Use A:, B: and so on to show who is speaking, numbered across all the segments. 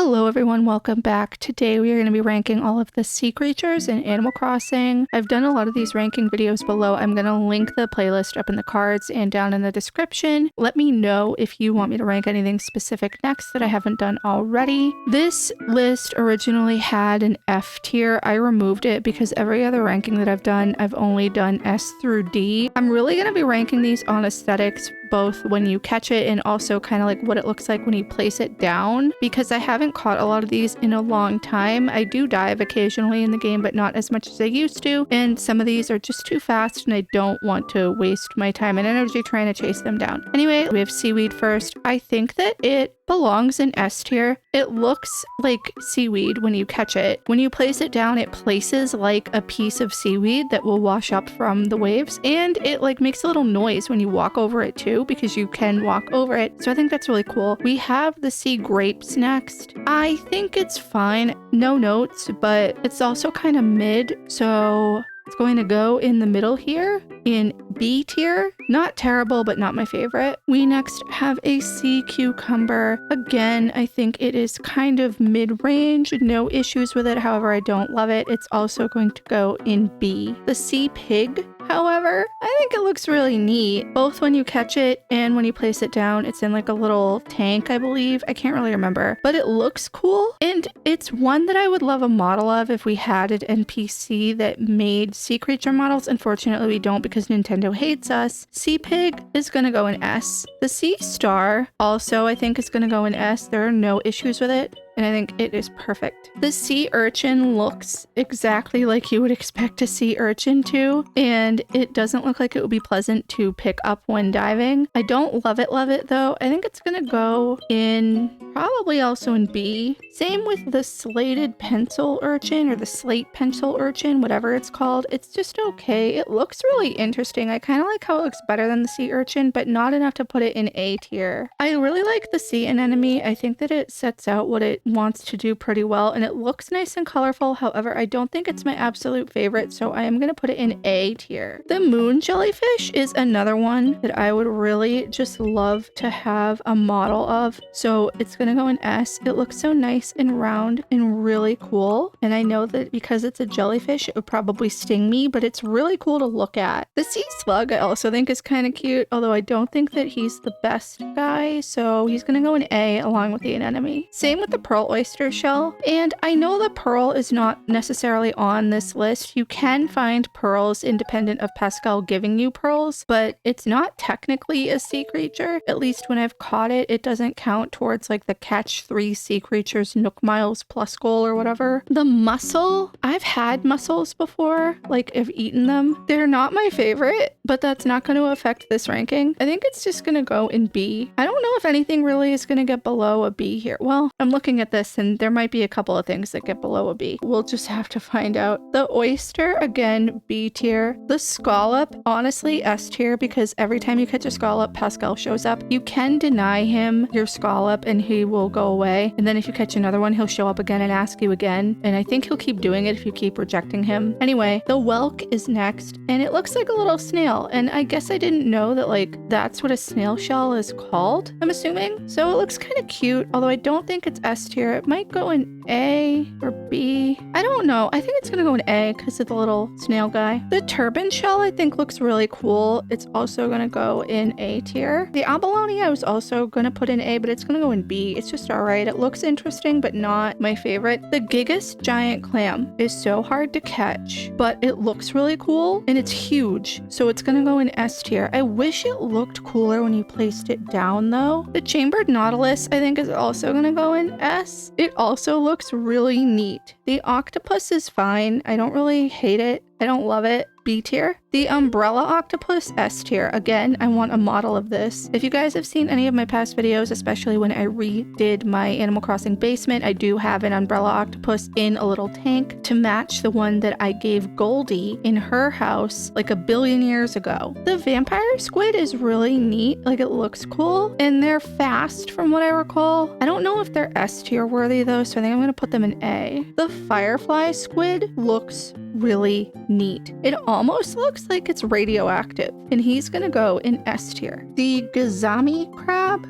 A: Hello everyone, welcome back. Today we are going to be ranking all of the sea creatures in Animal Crossing. I've done a lot of these ranking videos below. I'm going to link the playlist up in the cards and down in the description. Let me know if you want me to rank anything specific next that I haven't done already. This list originally had an F tier. I removed it because every other ranking that I've done, I've only done S through D. I'm really going to be ranking these on aesthetics, both when you catch it and also kind of like what it looks like when you place it down, because I haven't caught a lot of these in a long time. I do dive occasionally in the game, but not as much as I used to, and some of these are just too fast and I don't want to waste my time and energy trying to chase them down. Anyway, we have seaweed first. I think that it belongs in S tier. It looks like seaweed when you catch it. When you place it down, it places like a piece of seaweed that will wash up from the waves, and it like makes a little noise when you walk over it too, because you can walk over it. So I think that's really cool. We have the sea grapes next. I think it's fine. No notes, but it's also kind of mid. So it's going to go in the middle here in B tier. Not terrible, but not my favorite. We next have a sea cucumber. Again, I think it is kind of mid-range. No issues with it. However, I don't love it. It's also going to go in B. The sea pig, however, I think it looks really neat, both when you catch it and when you place it down. It's in like a little tank, I believe. I can't really remember, but it looks cool. And it's one that I would love a model of if we had an NPC that made sea creature models. Unfortunately, we don't because Nintendo hates us. Sea pig is going to go in S. The sea star also, I think, is going to go in S. There are no issues with it, and I think it is perfect. The sea urchin looks exactly like you would expect a sea urchin to, and it doesn't look like it would be pleasant to pick up when diving. I don't love it though. I think it's gonna go in probably also in B. Same with the slated pencil urchin, or the slate pencil urchin, whatever it's called. It's just okay. It looks really interesting. I kind of like how it looks better than the sea urchin, but not enough to put it in A tier. I really like the sea anemone. I think that it sets out what it wants to do pretty well, and it looks nice and colorful. However, I don't think it's my absolute favorite, so I am going to put it in A tier. The moon jellyfish is another one that I would really just love to have a model of, so it's going to go in S. It looks so nice and round and really cool, and I know that because it's a jellyfish, it would probably sting me, but it's really cool to look at. The sea slug I also think is kind of cute, although I don't think that he's the best guy, so he's going to go in A along with the anemone. Same with the pearl oyster shell, and I know the pearl is not necessarily on this list. You can find pearls independent of Pascal giving you pearls, but it's not technically a sea creature. At least when I've caught it, it doesn't count towards like the catch 3 sea creatures Nook Miles plus goal or whatever. The mussel, I've had mussels before, like I've eaten them. They're not my favorite, but that's not going to affect this ranking. I think it's just going to go in B. I don't know if anything really is going to get below a B here. Well, I'm looking at this and there might be a couple of things that get below a B. We'll just have to find out. The oyster, again, B tier. The scallop, honestly, S tier, because every time you catch a scallop, Pascal shows up. You can deny him your scallop and he will go away. And then if you catch another one, he'll show up again and ask you again. And I think he'll keep doing it if you keep rejecting him. Anyway, the whelk is next, and it looks like a little snail. And I guess I didn't know that like that's what a snail shell is called, I'm assuming. So it looks kind of cute, although I don't think it's S tier. It might go in A or B. I don't know. I think it's gonna go in A because of the little snail guy. The turban shell I think looks really cool. It's also gonna go in A tier. The abalone I was also gonna put in A, but it's gonna go in B. It's just alright. It looks interesting, but not my favorite. The Gigas giant clam is so hard to catch, but it looks really cool and it's huge. So it's gonna go in S tier. I wish it looked cooler when you placed it down though. The chambered nautilus I think is also gonna go in S. It also looks really neat. The octopus is fine. I don't really hate it. I don't love it. B tier. The umbrella octopus, S tier. Again, I want a model of this. If you guys have seen any of my past videos, especially when I redid my Animal Crossing basement, I do have an umbrella octopus in a little tank to match the one that I gave Goldie in her house like 1 billion years ago. The vampire squid is really neat. Like, it looks cool, and they're fast from what I recall. I don't know if they're S tier worthy though, so I think I'm gonna put them in A. The firefly squid looks really neat. It almost looks like it's radioactive, and he's gonna go in S tier. The Gazami crab,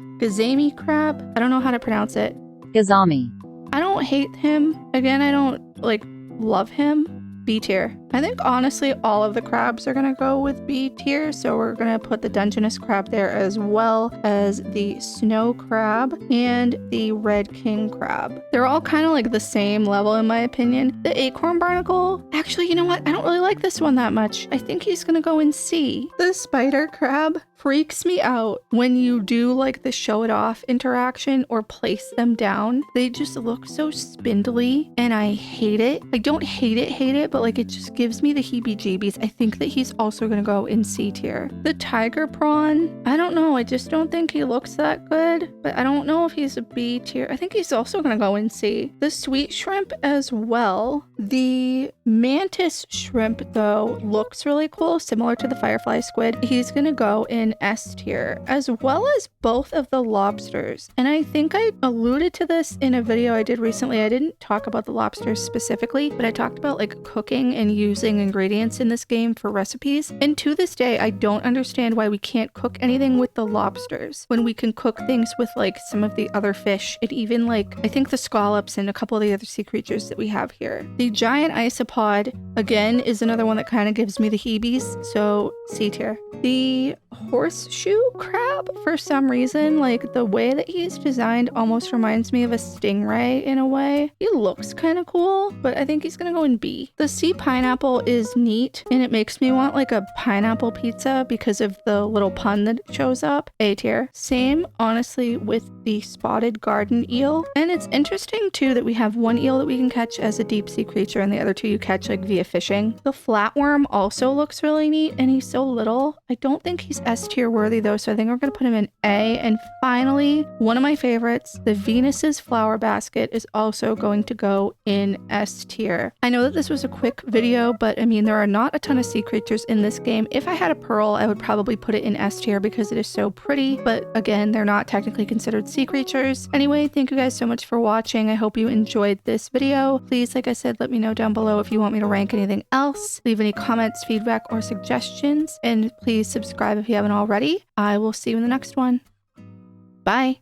A: I don't know how to pronounce it.
B: Gazami.
A: I don't hate him. Again, I don't like love him. B tier. I think honestly all of the crabs are gonna go with B tier, so we're gonna put the Dungeness crab there as well as the snow crab and the red king crab. They're all kind of like the same level in my opinion. The acorn barnacle, actually, you know what? I don't really like this one that much. I think he's gonna go in C. The spider crab freaks me out when you do like the show it off interaction or place them down. They just look so spindly and I hate it. I don't hate it, but like it just gives me the heebie-jeebies. I think that he's also gonna go in C tier. The tiger prawn, I don't know. I just don't think he looks that good, but I don't know if he's a B tier. I think he's also gonna go in C. The sweet shrimp as well. The mantis shrimp though looks really cool, similar to the firefly squid. He's gonna go in S tier, as well as both of the lobsters. And I think I alluded to this in a video I did recently. I didn't talk about the lobsters specifically, but I talked about like cooking and using ingredients in this game for recipes. And to this day, I don't understand why we can't cook anything with the lobsters when we can cook things with like some of the other fish and even like I think the scallops and a couple of the other sea creatures that we have here. The giant isopod again is another one that kind of gives me the heebies, so C tier. The horseshoe crab, for some reason, like the way that he's designed almost reminds me of a stingray in a way. He looks kind of cool, but I think he's gonna go in B. The sea pineapple is neat and it makes me want like a pineapple pizza because of the little pun that shows up. A tier. Same honestly with the spotted garden eel. And it's interesting too that we have one eel that we can catch as a deep sea creature and the other two you catch like via fishing. The flatworm also looks really neat and he's so little. I don't think he's S tier worthy though, so I think we're gonna put him in A. And finally, one of my favorites, the Venus's flower basket is also going to go in S tier. I know that this was a quick video, but I mean, there are not a ton of sea creatures in this game. If I had a pearl, I would probably put it in S tier because it is so pretty, but again, they're not technically considered sea creatures. Anyway, thank you guys so much for watching. I hope you enjoyed this video. Please, like I said, let me know down below if you want me to rank anything else. Leave any comments, feedback, or suggestions, and please subscribe if you haven't already. I will see you in the next one. Bye.